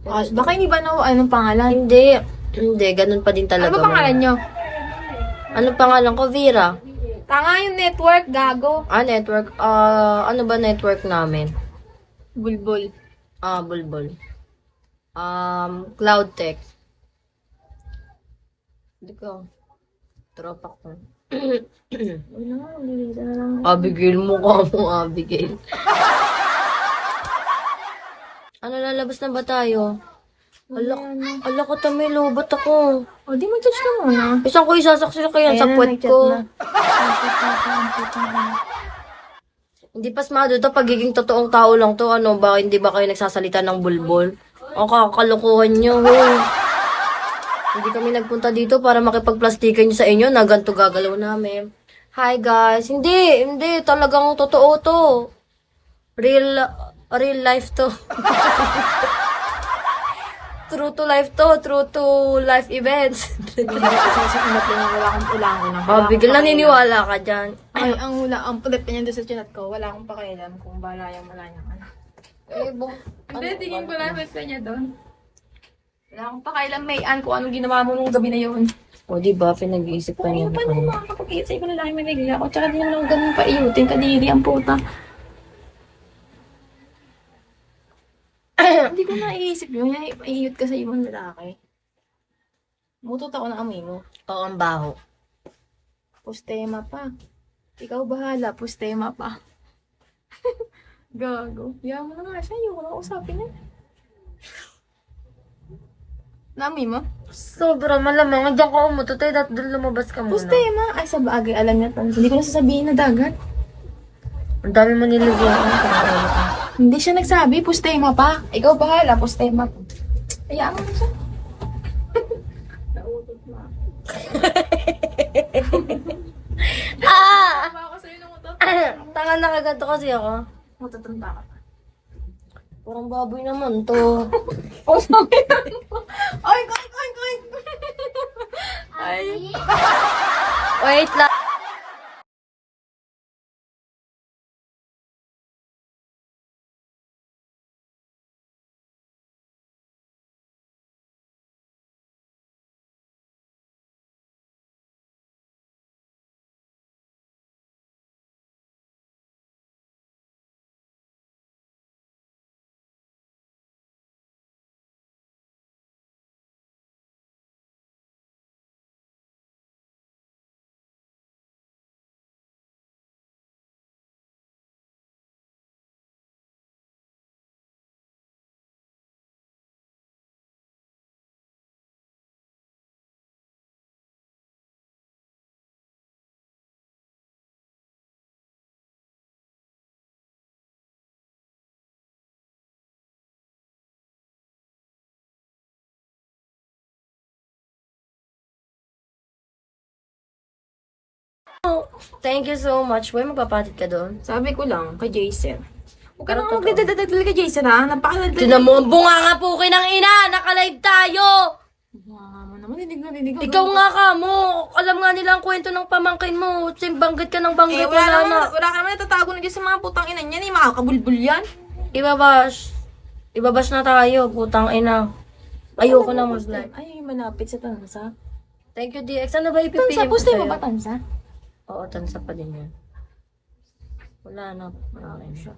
Baka hindi ba anong pangalan? Hindi. Hindi, ganun pa din talaga. Ano ba pangalan nyo? Ano pangalan ko? Vera. Tanga yung network, gago. Network. Ano ba network namin? Bulbul. Bulbul. Cloud Tech. Hindi ko. Tropa ko. Uy na nga, ulilita na lang. Abigail, mukha mo, Abigail. Ano, lalabas na ba tayo? Ala ko, Tamay, lobot ako. O, di mag-touch ka muna. Isang ko isasaksi kaya sa Ayan, puwet nag-chat ko. na. Hindi pasmado to, pagiging totoong tao lang to. Ano ba, hindi ba kayo nagsasalita ng bulbol? Ang kakalokohan nyo, hoy. Hindi kami nagpunta dito para makipagplastikan nyo sa inyo na ganito gagalaw namin. Hi guys, hindi, talagang totoo to. Real life to. True to life to, true to life events. Sa kunat lang wala akong ulangan. Bigla naniniwala ka dyan. Ay, ang pulit niya doon sa chinat ko, wala akong pakialam kung bala yung wala niyang ano. Hindi, tingin ko lang sa niya doon. Wala akong pakialam, Mayan, kung anong ginawa mo nung gabi na yun. O diba, pinag-iisip pa niya. Paano mo makakapag-iisay ko na lang may nagigla ako? Tsaka di naman ako ganun paiyutin, kadiri ang puta. Hindi ko naiisip yun, iiyot ka sa ibang lalaki. Mutot ako ng amoy mo. Oo, ang baho. Postema pa. Ikaw bahala, postema pa. Gago. Yaman mo na nga siya, yung wala usapin na. Nami mo? Sobra malamang. Diyan ka umutot eh. Doon lumabas ka muna. Postema. Ay, sa bagay, alam niya. Hindi ko na sasabihin na dagat. Ang dami mo nilagyan. Hindi siya nagsabi, postema pa. Ikaw bahala, postema pa. Hayaan mo na siya. Nautot na. Tama ako sa'yo ng utot. Tanga na kaganto kasi ako. Matutanda ka pa. Parang baboy naman to. Oh, sabi na mo. Ay, koy. Ay. Wait lang. Thank you so much. Boy, magpapatid ka doon. Sabi ko lang, kay Jason. Huwag ka nang magdadadadadal kay Jason ha. Napakadadadal. Tinan mo, ang bunga nga po ng ina! Naka-live tayo! Mga mo naman, dinig. Ikaw nga ka mo. Alam nga nila ang kwento ng pamangkin mo. Banggit ka ng banggit. Wala ka naman natatago na dyan sa mga putang ina niyan. Makakabulbul yan. Ibabash na tayo, putang ina. Ayoko na mag-live. Ay, malapit sa tansa. Thank you, DX. Ano ba ipipili Tansa, ko poste sa'yo? mo ba tansa? Oo, tansa pa din yun. Wala na. Akin siya.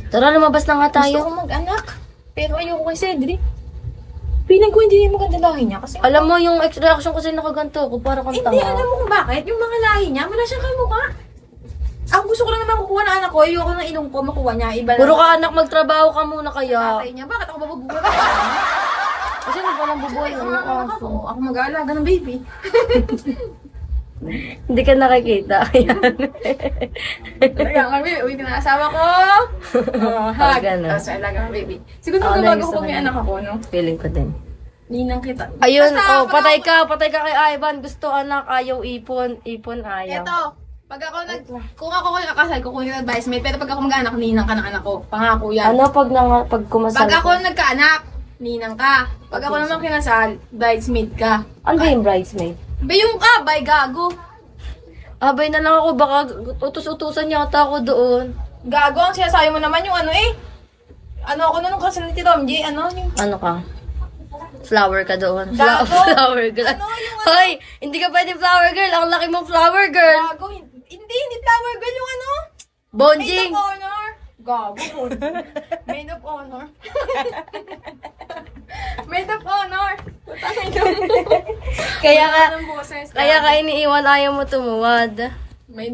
Tara, lumabas na nga tayo. Gusto ko mag-anak. Pero ayoko kay Cedric. Piling ko hindi yung maganda lahi niya. Kasi Alam mo, yung reaction ko sa'yo nakaganto ko, para kang hindi, tanga. alam mo kung bakit? Yung mga lahi niya, wala siyang kamukha. Ako gusto ko lang naman kukuha ng anak ko. Ayoko ng ilong ko makuha niya. Iba Puro lang ka anak, magtrabaho ka muna kaya. tatay niya. Bakit ako mabubuhay? Kasi ano pa lang bubuhay yung aso. Ako mag-aalaga ng baby. Hindi ka nakikita. Ayan. Talaga kami, uwi ka na asawa ko. Hug. ganun. Tapos alaga ng baby. Siguro Oo, magbabago gusto ko pag ko may yun. anak ako, no? Feeling ko din. Ninang kita. Ayun, Basta, patay ka kay Ivan. Gusto anak, ayaw ipon. Ipon, ayaw. Ito, pag ako kung ako kayo kakasal, kukunin ng advice mate, pero pag ako mag-anak, ninang ka ng anak ko. Pangako yan. Ano pag kumasal Pag ako nagkaanak, ninang ka. Pag ako naman kinasal, bridesmaid ka. Ano ba yung bridesmaid? Bayong ka, bay gago. Abay na lang ako, baka utus-utusan yata ako doon. Gago, ang sinasabi mo naman yung ano eh. Ano ako na nung kasal ni Tito MJ? Ano? Yung... Ano ka? Flower ka doon. Gago. Flower girl. Ano yung ano? Hoy, hindi ka pwede flower girl. Ang laki mong flower girl. Gago. Hindi flower girl yung ano? Maid Bonjing. of honor. Gago. Maid of honor. Maid of honor. Kaya ka, Ng boses. kaya ka iniiwan ayaw mo tumuwad.